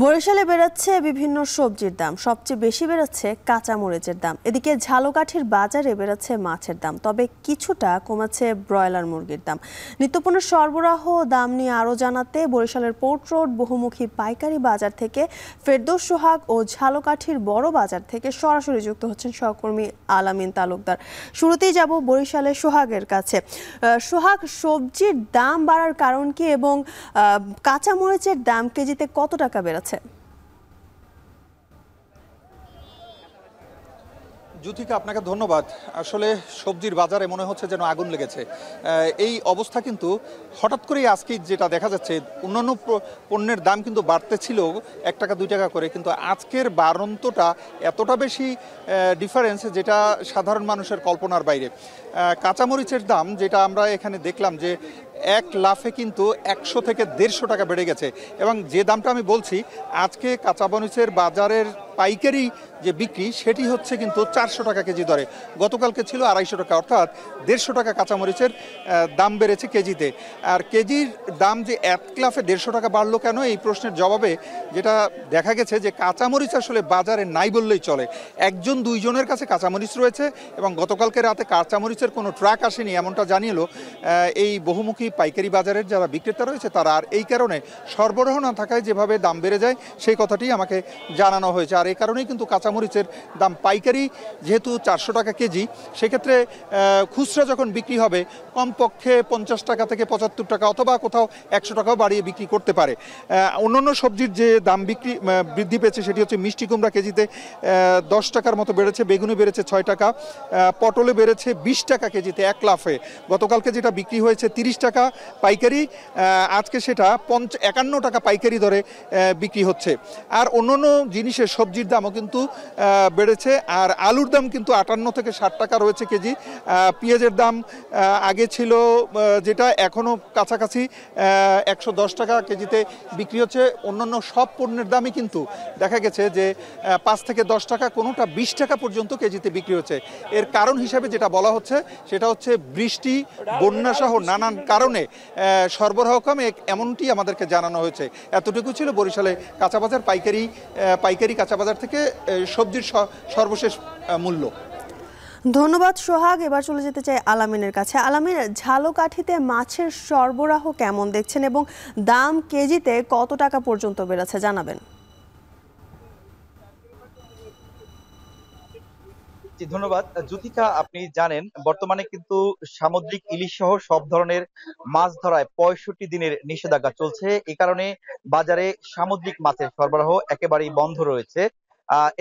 বরিশালে বেড়েছে বিভিন্ন সবজির দাম, সবচেয়ে বেশি বেড়েছে কাঁচা মরিচের দাম। এদিকে ঝালকাঠির বাজারে বেড়েছে মাছের দাম, তবে কিছুটা কমেছে ব্রয়লার মুরগির দাম। নিত্যপণ্যের সরবরাহ দাম নিয়ে আরও জানাতে বরিশালের পোর্ট রোড বহুমুখী পাইকারি বাজার থেকে ফেরদৌস সোহাগ ও ঝালকাঠির বড় বাজার থেকে সরাসরি যুক্ত হচ্ছেন সহকর্মী আলামিন তালুকদার। শুরুতেই যাব বরিশালের সোহাগের কাছে। সোহাগ, সবজির দাম বাড়ার কারণ কি এবং কাঁচা মরিচের দাম কেজিতে কত টাকা বেড়েছে? জ্যোতিকা, আপনাকে ধন্যবাদ। আসলে সবজির বাজারে মনে হচ্ছে যেন আগুন লেগেছে। এই অবস্থা কিন্তু হঠাৎ করেই আজকে যেটা দেখা যাচ্ছে, অন্যান্য পণ্যের দাম কিন্তু বাড়তে ছিল 1 টাকা 2 টাকা করে, কিন্তু আজকের বাড়ন্তটা এতটা বেশি ডিফারেন্স যেটা সাধারণ মানুষের কল্পনার বাইরে। কাঁচামরিচের দাম যেটা আমরা এখানে দেখলাম যে এক লাফে কিন্তু 100 থেকে 150 টাকা বেড়ে গেছে, এবং যে দামটা আমি বলছি আজকে কাঁচামরিচের বাজারের পাইকারি যে বিক্রি সেটি হচ্ছে কিন্তু 400 টাকা কেজি দরে। গতকালকে ছিল 250 টাকা, অর্থাৎ 150 টাকা কাঁচামরিচের দাম বেড়েছে কেজিতে। আর কেজির দাম যে এক লাফে 150 টাকা বাড়লো কেন, এই প্রশ্নের জবাবে যেটা দেখা গেছে যে কাঁচামরিচ আসলে বাজারে নাই বললেই চলে। 1-2 জনের কাছে কাঁচামরিচ রয়েছে, এবং গতকালকে রাতে কাঁচামরিচের কোনো ট্রাক আসেনি এমনটা জানিয়েলো এই বহুমুখী পাইকারি বাজারের যারা বিক্রেতা রয়েছে তারা। আর এই কারণে সরবরাহ না থাকায় যেভাবে দাম বেড়ে যায় সেই কথাটি আমাকে জানানো হয়েছে। আর এই কারণেই কিন্তু কাঁচামরিচের দাম পাইকারি যেহেতু 400 টাকা কেজি, সেক্ষেত্রে খুচরা যখন বিক্রি হবে কমপক্ষে 50 টাকা থেকে 75 টাকা অথবা কোথাও 100 টাকাও বাড়িয়ে বিক্রি করতে পারে। অন্যান্য সবজির যে দাম বৃদ্ধি পেয়েছে সেটি হচ্ছে মিষ্টি কুমড়া কেজিতে 10 টাকার মতো বেড়েছে, বেগুনি বেড়েছে 6 টাকা, পটলে বেড়েছে 20 টাকা কেজিতে এক লাফে। গতকালকে যেটা বিক্রি হয়েছে 30 টাকা পাইকারি, আজকে সেটা 51 টাকা পাইকারি দরে বিক্রি হচ্ছে। আর অন্যান্য জিনিসের সবজির দামও কিন্তু বেড়েছে। আর আলুর দাম কিন্তু 58 থেকে 60 টাকা রয়েছে কেজি। পেঁয়াজের দাম আগে ছিল যেটা এখনও কাছাকাছি 110 টাকা কেজিতে বিক্রি হচ্ছে। অন্যান্য সব পণ্যের দামই কিন্তু দেখা গেছে যে 5 থেকে 10 টাকা, কোনোটা 20 টাকা পর্যন্ত কেজিতে বিক্রি হচ্ছে। এর কারণ হিসাবে যেটা বলা হচ্ছে সেটা হচ্ছে বৃষ্টি, বন্যা সহ নানান কারণে সরবরাহ কমে, এমনটি আমাদেরকে জানানো হয়েছে। এতটুকু ছিল বরিশালে কাঁচাবাজার পাইকারি কাঁচাবাজার থেকে সবজির সর্বশেষ মূল্য। ধন্যবাদ সোহাগ। এবার চলে যেতে চাই আলামিনের কাছে। আলামিন, ঝালকাঠিতে মাছের সরবরাহ কেমন দেখছেন এবং দাম কেজিতে কত টাকা পর্যন্ত বেড়েছে জানাবেন। ধন্যবাদ জ্যোতিকা। আপনি জানেন বর্তমানে কিন্তু সামুদ্রিক ইলিশ সহ সব ধরনের মাছ ধরায় 65 দিনের নিষেধাজ্ঞা চলছে। এই কারণে বাজারে সামুদ্রিক মাছের সরবরাহ একেবারেই বন্ধ রয়েছে।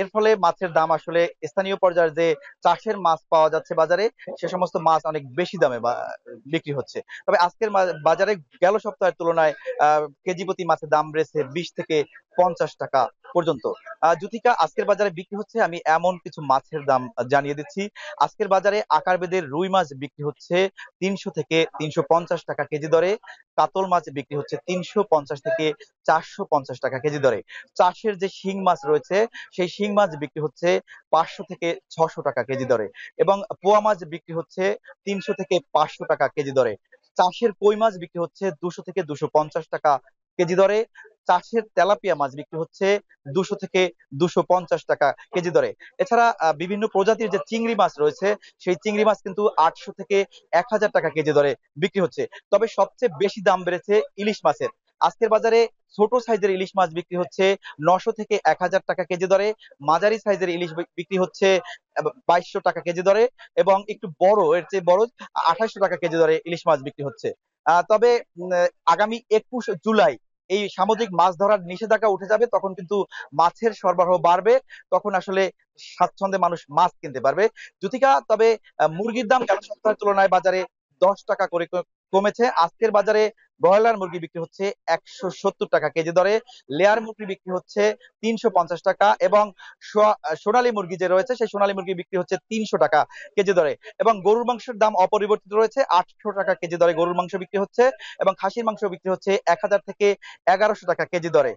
এর ফলে মাছের দাম আসলে স্থানীয় পর্যায়ে যে চাষের মাছ পাওয়া যাচ্ছে বাজারে, সে সমস্ত মাছ অনেক বেশি দামে বিক্রি হচ্ছে। তবে আজকের বাজারে গেল সপ্তাহের তুলনায় কেজি প্রতি মাছের দাম বেড়েছে 20 থেকে 50 টাকা পর্যন্ত। জ্যোতিকা, আজকের বাজারে বিক্রি হচ্ছে, আমি এমন কিছু মাছের দাম জানিয়ে দিচ্ছি। আজকের বাজারে আকারবেদের রুই মাছ বিক্রি হচ্ছে 300 থেকে 350 টাকা কেজি দরে। কাতল মাছ বিক্রি হচ্ছে 350 থেকে 450 টাকা কেজি দরে। চাষের যে শিং মাছ রয়েছে সেই শিং মাছ বিক্রি হচ্ছে 500 থেকে 600 টাকা কেজি দরে, এবং পোয়া মাছ বিক্রি হচ্ছে 300 থেকে 500 টাকা কেজি দরে। চাষের কই মাছ বিক্রি হচ্ছে 200 থেকে 250 টাকা কেজি দরে। চাষের তেলাপিয়া মাছ বিক্রি হচ্ছে 200 থেকে 250 টাকা কেজি দরে। এছাড়া বিভিন্ন প্রজাতির যে চিংড়ি মাছ রয়েছে সেই চিংড়ি মাছ কিন্তু 800 থেকে 1000 টাকা কেজি দরে বিক্রি হচ্ছে। তবে সবচেয়ে বেশি দাম বেড়েছে ইলিশ মাছের। আজকের বাজারে ছোট সাইজের ইলিশ মাছ বিক্রি হচ্ছে 900 থেকে 1000 টাকা কেজি দরে, মাঝারি সাইজের ইলিশ বিক্রি হচ্ছে 2200 টাকা কেজি দরে, এবং একটু বড়, এর চেয়ে বড় 2800 টাকা কেজি দরে ইলিশ মাছ বিক্রি হচ্ছে। তবে আগামী 21 জুলাই এই সামুদ্রিক মাছ ধরার নিষেধাজ্ঞা উঠে যাবে, তখন কিন্তু মাছের সরবরাহ বাড়বে, তখন আসলে স্বাচ্ছন্দ্যে মানুষ মাছ কিনতে পারবে। জ্যোতিকা, তবে মুরগির দাম গত সপ্তাহের তুলনায় বাজারে 10 টাকা করে কমেছে। আজকের বাজারে ব্রয়লার মুরগি বিক্রি হচ্ছে 170 টাকা কেজি দরে, লেয়ার মুরগি বিক্রি হচ্ছে 350 টাকা, এবং সোনালী মুরগি যে রয়েছে সেই সোনালী মুরগি বিক্রি হচ্ছে 300 টাকা কেজি দরে। এবং গরুর মাংসের দাম অপরিবর্তিত রয়েছে, 800 টাকা কেজি দরে গরুর মাংস বিক্রি হচ্ছে, এবং খাসির মাংস বিক্রি হচ্ছে 1000 থেকে 1100 টাকা কেজি দরে।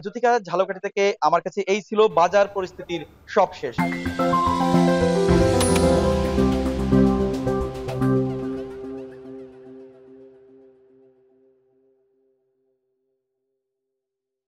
জ্যোতিকা, ঝালকাঠি থেকে আমার কাছে এই ছিল বাজার পরিস্থিতির সবশেষ।